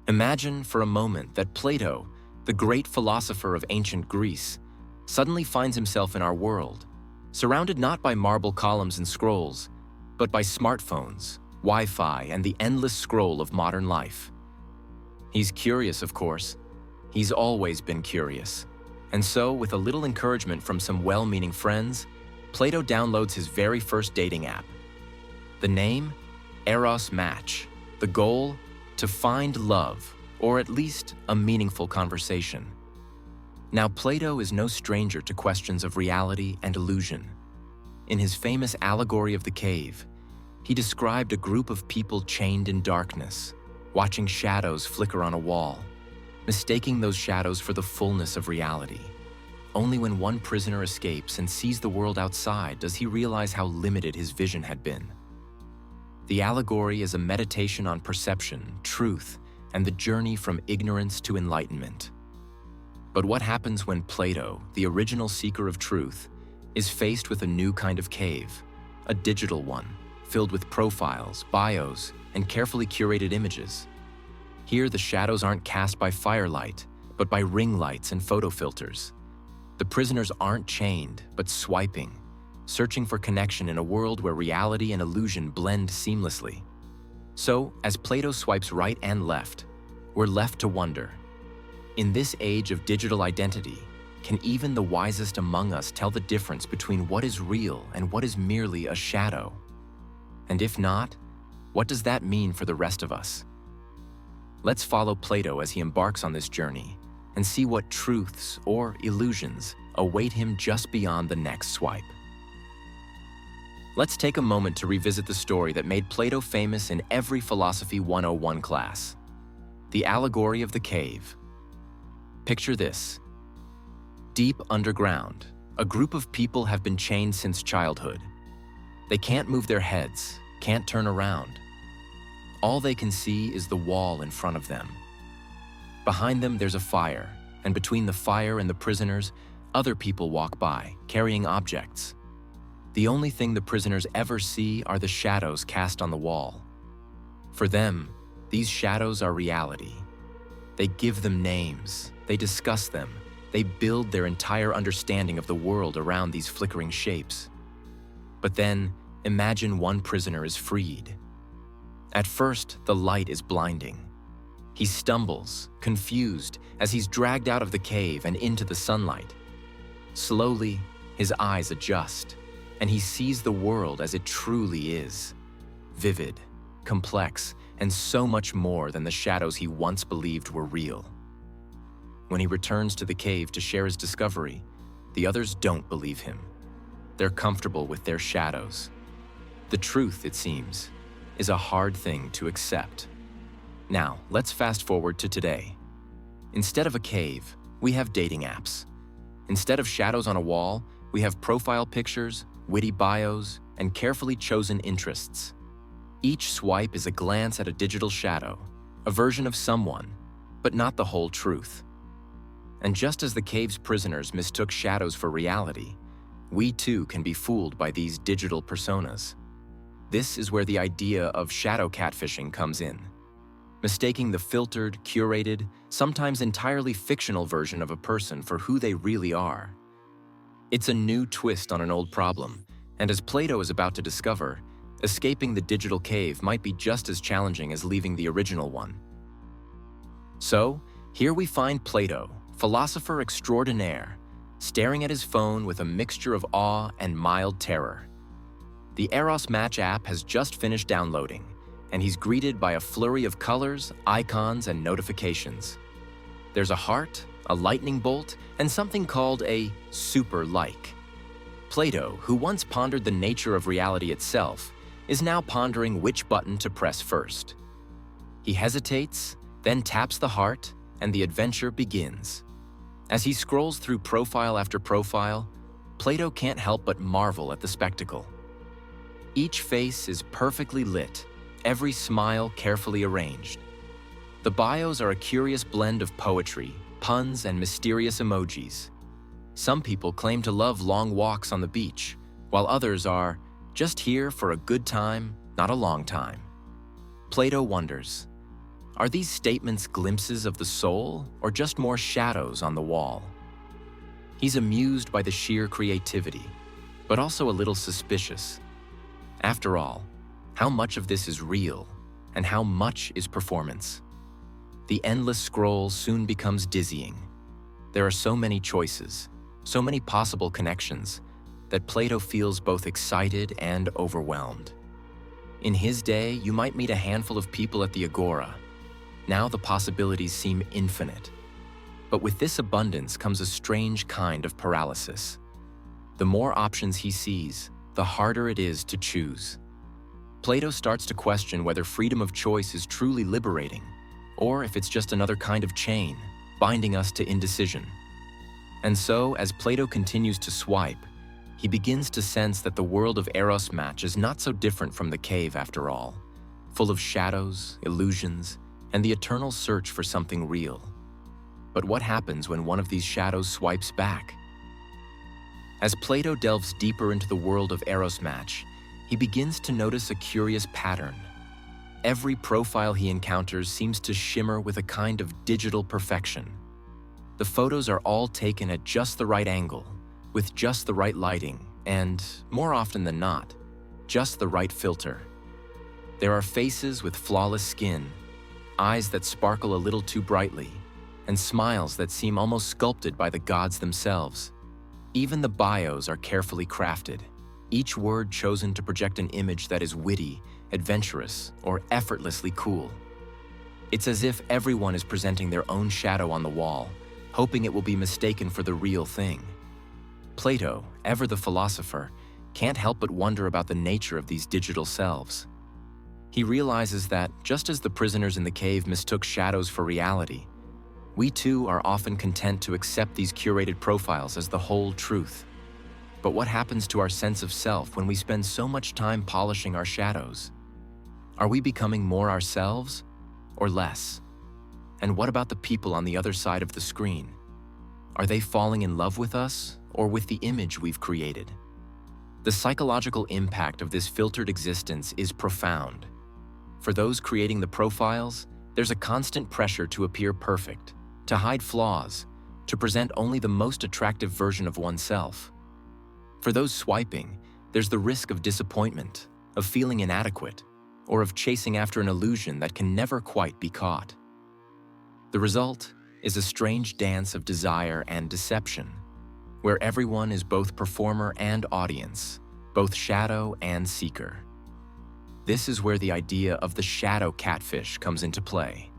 Imagine for a moment that Plato, the great philosopher of ancient Greece, suddenly finds himself in our world, surrounded not by marble columns and scrolls, but by smartphones, Wi-Fi, and the endless scroll of modern life. He's curious, of course. He's always been curious. And so, with a little encouragement from some well-meaning friends, Plato downloads his very first dating app. The name? Eros Match. The goal? To find love, or at least a meaningful conversation. Now, Plato is no stranger to questions of reality and illusion. In his famous allegory of the cave, he described a group of people chained in darkness, watching shadows flicker on a wall, mistaking those shadows for the fullness of reality. Only when one prisoner escapes and sees the world outside does he realize how limited his vision had been. The allegory is a meditation on perception, truth, and the journey from ignorance to enlightenment. But what happens when Plato, the original seeker of truth, is faced with a new kind of cave, a digital one, filled with profiles, bios, and carefully curated images? Here, the shadows aren't cast by firelight, but by ring lights and photo filters. The prisoners aren't chained, but swiping, searching for connection in a world where reality and illusion blend seamlessly. So, as Plato swipes right and left, we're left to wonder, in this age of digital identity, can even the wisest among us tell the difference between what is real and what is merely a shadow? And if not, what does that mean for the rest of us? Let's follow Plato as he embarks on this journey and see what truths or illusions await him just beyond the next swipe. Let's take a moment to revisit the story that made Plato famous in every Philosophy 101 class, the allegory of the cave. Picture this. Deep underground, a group of people have been chained since childhood. They can't move their heads, can't turn around. All they can see is the wall in front of them. Behind them, there's a fire, and between the fire and the prisoners, other people walk by, carrying objects. The only thing the prisoners ever see are the shadows cast on the wall. For them, these shadows are reality. They give them names, they discuss them, they build their entire understanding of the world around these flickering shapes. But then, imagine one prisoner is freed. At first, the light is blinding. He stumbles, confused, as he's dragged out of the cave and into the sunlight. Slowly, his eyes adjust, and he sees the world as it truly is. Vivid, complex, and so much more than the shadows he once believed were real. When he returns to the cave to share his discovery, the others don't believe him. They're comfortable with their shadows. The truth, it seems, is a hard thing to accept. Now, let's fast forward to today. Instead of a cave, we have dating apps. Instead of shadows on a wall, we have profile pictures, witty bios, and carefully chosen interests. Each swipe is a glance at a digital shadow, a version of someone, but not the whole truth. And just as the cave's prisoners mistook shadows for reality, we too can be fooled by these digital personas. This is where the idea of shadow catfishing comes in, mistaking the filtered, curated, sometimes entirely fictional version of a person for who they really are. It's a new twist on an old problem, and as Plato is about to discover, escaping the digital cave might be just as challenging as leaving the original one. So, here we find Plato, philosopher extraordinaire, staring at his phone with a mixture of awe and mild terror. The Eros Match app has just finished downloading, and he's greeted by a flurry of colors, icons, and notifications. There's a heart, a lightning bolt, and something called a super like. Plato, who once pondered the nature of reality itself, is now pondering which button to press first. He hesitates, then taps the heart, and the adventure begins. As he scrolls through profile after profile, Plato can't help but marvel at the spectacle. Each face is perfectly lit, every smile carefully arranged. The bios are a curious blend of poetry, puns, and mysterious emojis. Some people claim to love long walks on the beach, while others are just here for a good time, not a long time. Plato wonders, Are these statements glimpses of the soul or just more shadows on the wall? He's amused by the sheer creativity, but also a little suspicious. After all, how much of this is real and how much is performance? The endless scroll soon becomes dizzying. There are so many choices, so many possible connections, that Plato feels both excited and overwhelmed. In his day, you might meet a handful of people at the Agora. Now the possibilities seem infinite. But with this abundance comes a strange kind of paralysis. The more options he sees, the harder it is to choose. Plato starts to question whether freedom of choice is truly liberating, or if it's just another kind of chain, binding us to indecision. And so, as Plato continues to swipe, he begins to sense that the world of Eros Match is not so different from the cave after all, full of shadows, illusions, and the eternal search for something real. But what happens when one of these shadows swipes back? As Plato delves deeper into the world of Eros Match, he begins to notice a curious pattern. Every profile he encounters seems to shimmer with a kind of digital perfection. The photos are all taken at just the right angle, with just the right lighting, and, more often than not, just the right filter. There are faces with flawless skin, eyes that sparkle a little too brightly, and smiles that seem almost sculpted by the gods themselves. Even the bios are carefully crafted, each word chosen to project an image that is witty, adventurous, or effortlessly cool. It's as if everyone is presenting their own shadow on the wall, hoping it will be mistaken for the real thing. Plato, ever the philosopher, can't help but wonder about the nature of these digital selves. He realizes that, just as the prisoners in the cave mistook shadows for reality, we too are often content to accept these curated profiles as the whole truth. But what happens to our sense of self when we spend so much time polishing our shadows? Are we becoming more ourselves or less? And what about the people on the other side of the screen? Are they falling in love with us or with the image we've created? The psychological impact of this filtered existence is profound. For those creating the profiles, there's a constant pressure to appear perfect, to hide flaws, to present only the most attractive version of oneself. For those swiping, there's the risk of disappointment, of feeling inadequate, or of chasing after an illusion that can never quite be caught. The result is a strange dance of desire and deception, where everyone is both performer and audience, both shadow and seeker. This is where the idea of the shadow catfish comes into play.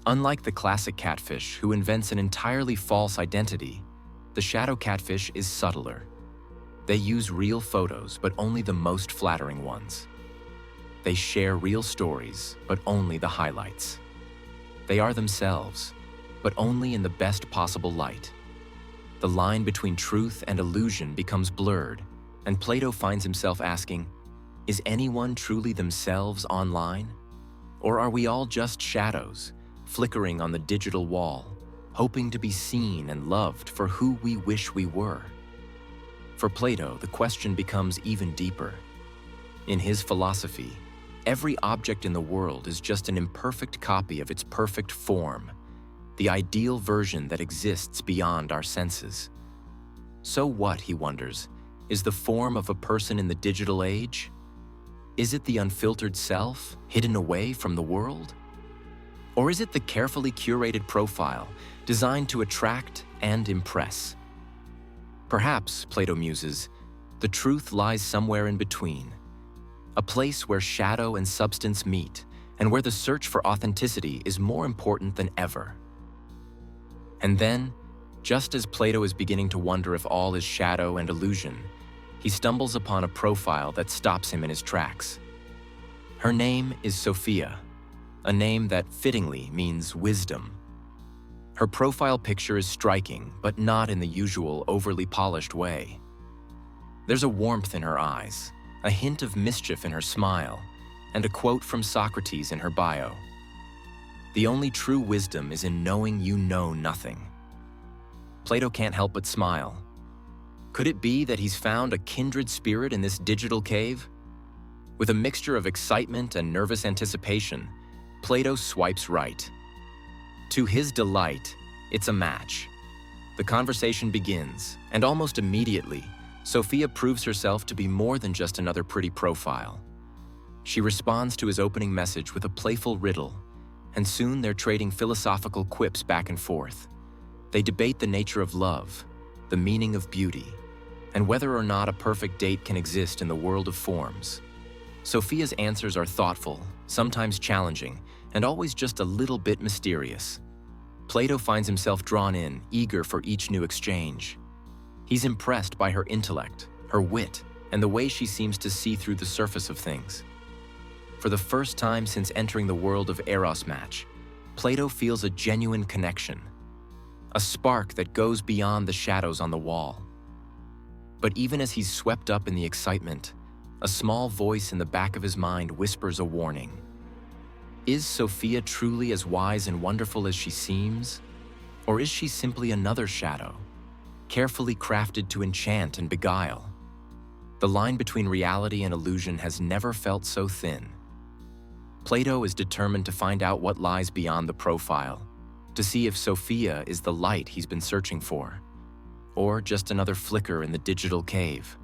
Unlike the classic catfish, who invents an entirely false identity, the shadow catfish is subtler. They use real photos, but only the most flattering ones. They share real stories, but only the highlights. They are themselves, but only in the best possible light. The line between truth and illusion becomes blurred, and Plato finds himself asking, is anyone truly themselves online? Or are we all just shadows, flickering on the digital wall, hoping to be seen and loved for who we wish we were? For Plato, the question becomes even deeper. In his philosophy, every object in the world is just an imperfect copy of its perfect form, the ideal version that exists beyond our senses. So what, he wonders, is the form of a person in the digital age? Is it the unfiltered self, hidden away from the world? Or is it the carefully curated profile, designed to attract and impress? Perhaps, Plato muses, the truth lies somewhere in between, a place where shadow and substance meet, and where the search for authenticity is more important than ever. And then, just as Plato is beginning to wonder if all is shadow and illusion, he stumbles upon a profile that stops him in his tracks. Her name is Sophia, a name that fittingly means wisdom. Her profile picture is striking, but not in the usual overly polished way. There's a warmth in her eyes, a hint of mischief in her smile, and a quote from Socrates in her bio. The only true wisdom is in knowing you know nothing. Plato can't help but smile. Could it be that he's found a kindred spirit in this digital cave? With a mixture of excitement and nervous anticipation, Plato swipes right. To his delight, it's a match. The conversation begins, and almost immediately, Sophia proves herself to be more than just another pretty profile. She responds to his opening message with a playful riddle, and soon they're trading philosophical quips back and forth. They debate the nature of love, the meaning of beauty, and whether or not a perfect date can exist in the world of forms. Sophia's answers are thoughtful, sometimes challenging, and always just a little bit mysterious. Plato finds himself drawn in, eager for each new exchange. He's impressed by her intellect, her wit, and the way she seems to see through the surface of things. For the first time since entering the world of Eros Match, Plato feels a genuine connection, a spark that goes beyond the shadows on the wall. But even as he's swept up in the excitement, a small voice in the back of his mind whispers a warning. Is Sophia truly as wise and wonderful as she seems? Or is she simply another shadow, carefully crafted to enchant and beguile? The line between reality and illusion has never felt so thin. Plato is determined to find out what lies beyond the profile, to see if Sophia is the light he's been searching for, or just another flicker in the digital cave.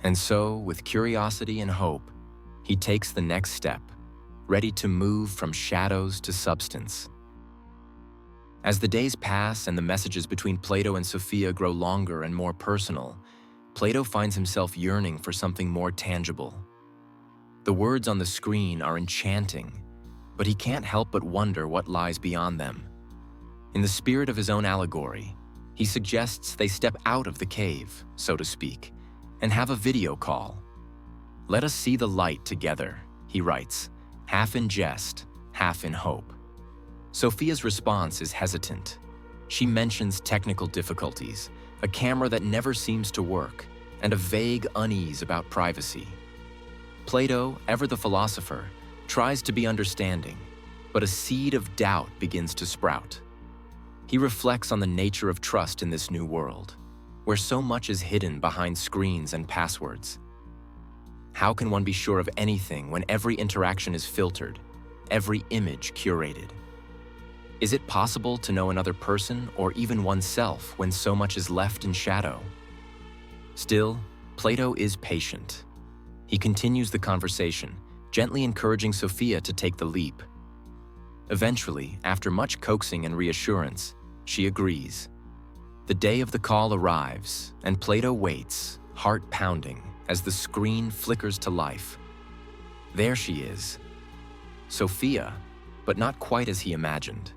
And so, with curiosity and hope, he takes the next step, ready to move from shadows to substance. As the days pass and the messages between Plato and Sophia grow longer and more personal, Plato finds himself yearning for something more tangible. The words on the screen are enchanting, but he can't help but wonder what lies beyond them. In the spirit of his own allegory, he suggests they step out of the cave, so to speak, and have a video call. "Let us see the light together," he writes, half in jest, half in hope. Sophia's response is hesitant. She mentions technical difficulties, a camera that never seems to work, and a vague unease about privacy. Plato, ever the philosopher, tries to be understanding, but a seed of doubt begins to sprout. He reflects on the nature of trust in this new world, where so much is hidden behind screens and passwords. How can one be sure of anything when every interaction is filtered, every image curated? Is it possible to know another person or even oneself when so much is left in shadow? Still, Plato is patient. He continues the conversation, gently encouraging Sophia to take the leap. Eventually, after much coaxing and reassurance, she agrees. The day of the call arrives, and Plato waits, heart pounding, as the screen flickers to life. There she is, Sophia, but not quite as he imagined.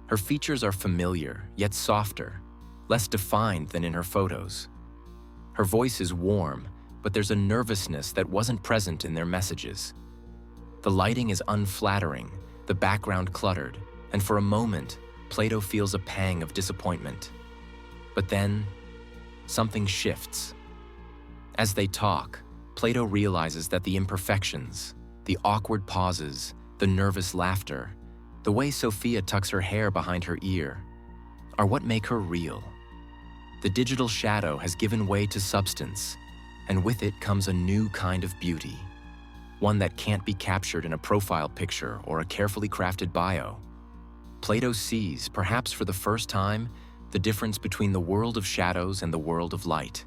Her features are familiar, yet softer, less defined than in her photos. Her voice is warm, but there's a nervousness that wasn't present in their messages. The lighting is unflattering, the background cluttered, and for a moment, Plato feels a pang of disappointment. But then, something shifts. As they talk, Plato realizes that the imperfections, the awkward pauses, the nervous laughter, the way Sophia tucks her hair behind her ear, are what make her real. The digital shadow has given way to substance, and with it comes a new kind of beauty, one that can't be captured in a profile picture or a carefully crafted bio. Plato sees, perhaps for the first time, the difference between the world of shadows and the world of light.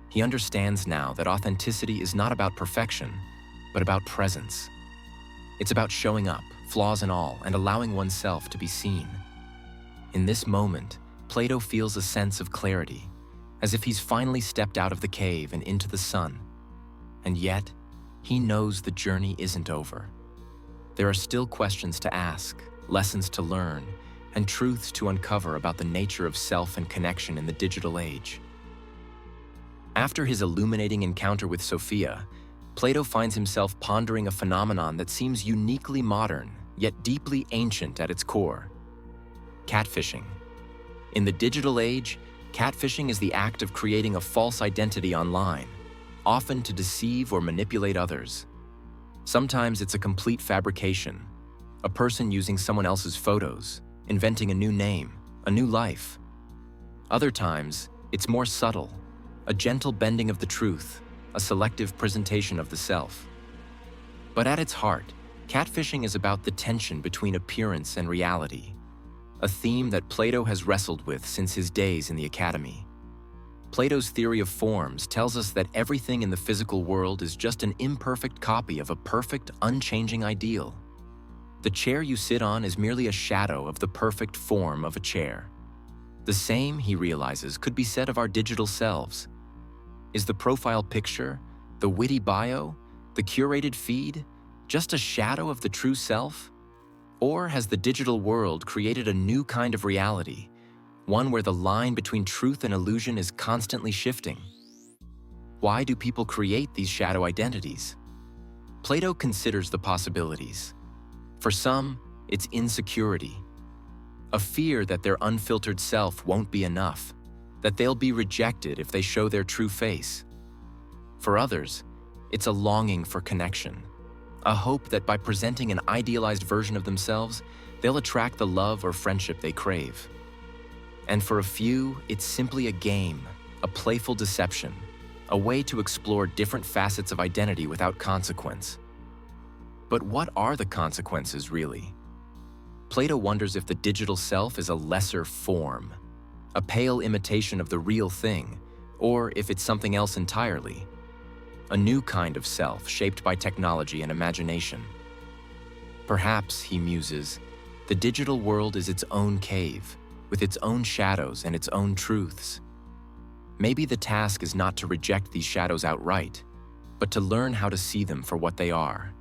He understands now that authenticity is not about perfection, but about presence. It's about showing up, flaws and all, and allowing oneself to be seen. In this moment, Plato feels a sense of clarity, as if he's finally stepped out of the cave and into the sun. And yet, he knows the journey isn't over. There are still questions to ask, lessons to learn, and truths to uncover about the nature of self and connection in the digital age. After his illuminating encounter with Sophia, Plato finds himself pondering a phenomenon that seems uniquely modern, yet deeply ancient at its core: catfishing. In the digital age, catfishing is the act of creating a false identity online, often to deceive or manipulate others. Sometimes it's a complete fabrication, a person using someone else's photos, inventing a new name, a new life. Other times, it's more subtle, a gentle bending of the truth, a selective presentation of the self. But at its heart, Catfishing is about the tension between appearance and reality, a theme that Plato has wrestled with since his days in the academy. Plato's theory of forms tells us that everything in the physical world is just an imperfect copy of a perfect, unchanging ideal. The chair you sit on is merely a shadow of the perfect form of a chair. The same, he realizes, could be said of our digital selves. Is the profile picture, the witty bio, the curated feed, just a shadow of the true self? Or has the digital world created a new kind of reality, one where the line between truth and illusion is constantly shifting? Why do people create these shadow identities? Plato considers the possibilities. For some, it's insecurity, a fear that their unfiltered self won't be enough, that they'll be rejected if they show their true face. For others, it's a longing for connection, a hope that by presenting an idealized version of themselves, they'll attract the love or friendship they crave. And for a few, it's simply a game, a playful deception, a way to explore different facets of identity without consequence. But what are the consequences, really? Plato wonders if the digital self is a lesser form, a pale imitation of the real thing, or if it's something else entirely, a new kind of self shaped by technology and imagination. Perhaps, he muses, the digital world is its own cave, with its own shadows and its own truths. Maybe the task is not to reject these shadows outright, but to learn how to see them for what they are,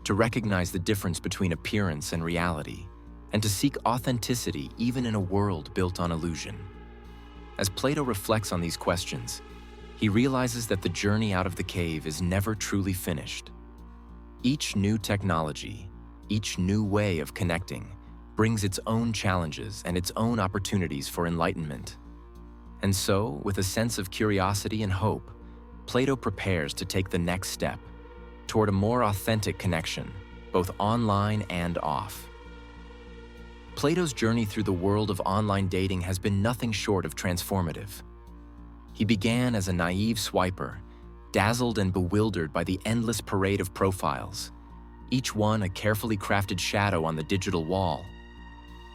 to recognize the difference between appearance and reality, and to seek authenticity even in a world built on illusion. As Plato reflects on these questions, he realizes that the journey out of the cave is never truly finished. Each new technology, each new way of connecting, brings its own challenges and its own opportunities for enlightenment. And so, with a sense of curiosity and hope, Plato prepares to take the next step toward a more authentic connection, both online and off. Plato's journey through the world of online dating has been nothing short of transformative. He began as a naive swiper, dazzled and bewildered by the endless parade of profiles, each one a carefully crafted shadow on the digital wall.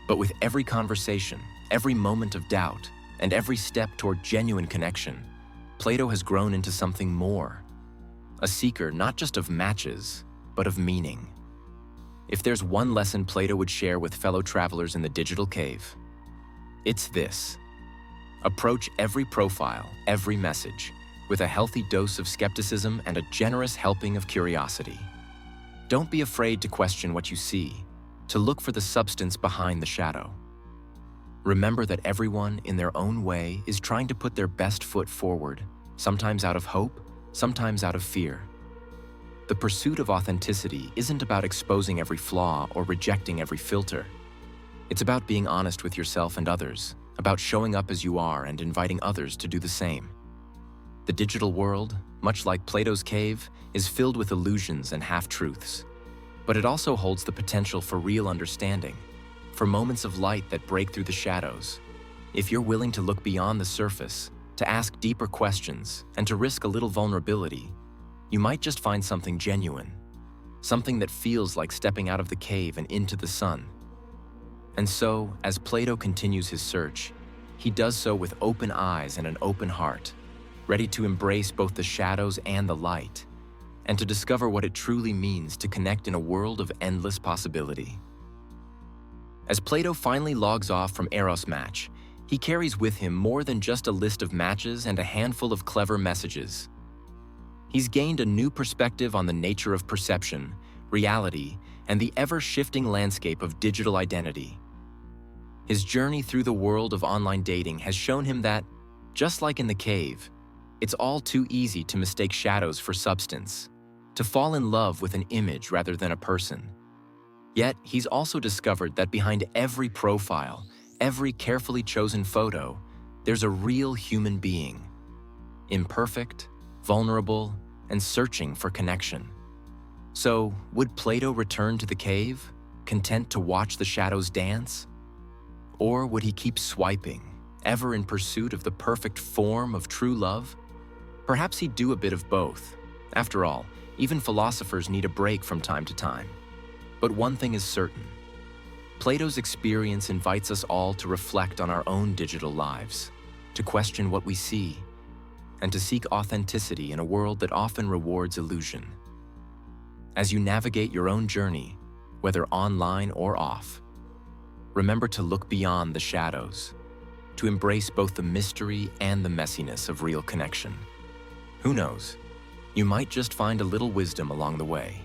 But with every conversation, every moment of doubt, and every step toward genuine connection, Plato has grown into something more, a seeker not just of matches, but of meaning. If there's one lesson Plato would share with fellow travelers in the digital cave, it's this: approach every profile, every message, with a healthy dose of skepticism and a generous helping of curiosity. Don't be afraid to question what you see, to look for the substance behind the shadow. Remember that everyone, in their own way, is trying to put their best foot forward, sometimes out of hope, sometimes out of fear. The pursuit of authenticity isn't about exposing every flaw or rejecting every filter. It's about being honest with yourself and others, about showing up as you are and inviting others to do the same. The digital world, much like Plato's cave, is filled with illusions and half-truths, but it also holds the potential for real understanding, for moments of light that break through the shadows. If you're willing to look beyond the surface, to ask deeper questions, and to risk a little vulnerability, you might just find something genuine, something that feels like stepping out of the cave and into the sun. And so, as Plato continues his search, he does so with open eyes and an open heart, ready to embrace both the shadows and the light, and to discover what it truly means to connect in a world of endless possibility. As Plato finally logs off from Eros Match, he carries with him more than just a list of matches and a handful of clever messages. He's gained a new perspective on the nature of perception, reality, and the ever-shifting landscape of digital identity. His journey through the world of online dating has shown him that, just like in the cave, it's all too easy to mistake shadows for substance, to fall in love with an image rather than a person. Yet, he's also discovered that behind every profile, every carefully chosen photo, there's a real human being, imperfect, vulnerable, and searching for connection. So, would Plato return to the cave, content to watch the shadows dance? Or would he keep swiping, ever in pursuit of the perfect form of true love? Perhaps he'd do a bit of both. After all, even philosophers need a break from time to time. But one thing is certain. Plato's experience invites us all to reflect on our own digital lives, to question what we see, and to seek authenticity in a world that often rewards illusion. As you navigate your own journey, whether online or off, remember to look beyond the shadows, to embrace both the mystery and the messiness of real connection. Who knows? You might just find a little wisdom along the way.